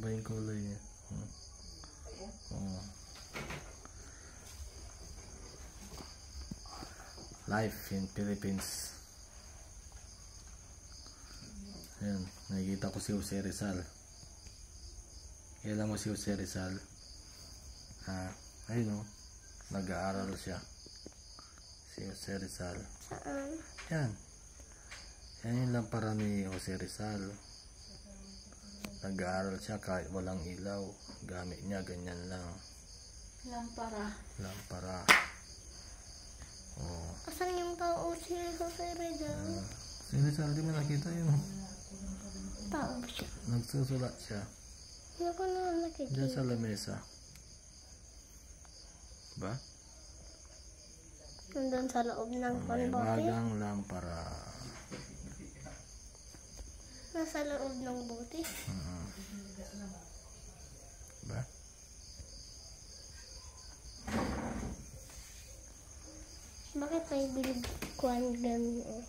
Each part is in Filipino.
Iba yung kulay niya. Life in Philippines. Ayan, nakikita ko si Jose Rizal. Kailan mo si Jose Rizal? Ayun o, nag-aaral siya. Si Jose Rizal. Saan? Yan. Yan yung lampara ni Jose Rizal. Nag-aaral siya kahit walang ilaw. Gamit niya ganyan lang. Lampara. Lampara. Oh. Asan yung tao si Jose Rizal? Si Rizal, di mo nakita yun? Tao siya. Nagsusulat siya. Hindi ko naman nakikita. Diyan sa lamesa. Ba? Nandun sa loob ng May bote. magang lampara. Nasa loob ng bote. Ba? Bakit may bilib kuhan ganun?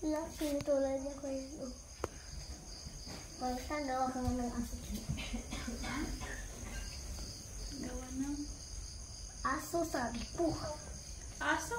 Wala, sinutulad niya ko yun. May isa, gawa ka nga ng aso. Gawa ng Aso, sabi po. aso?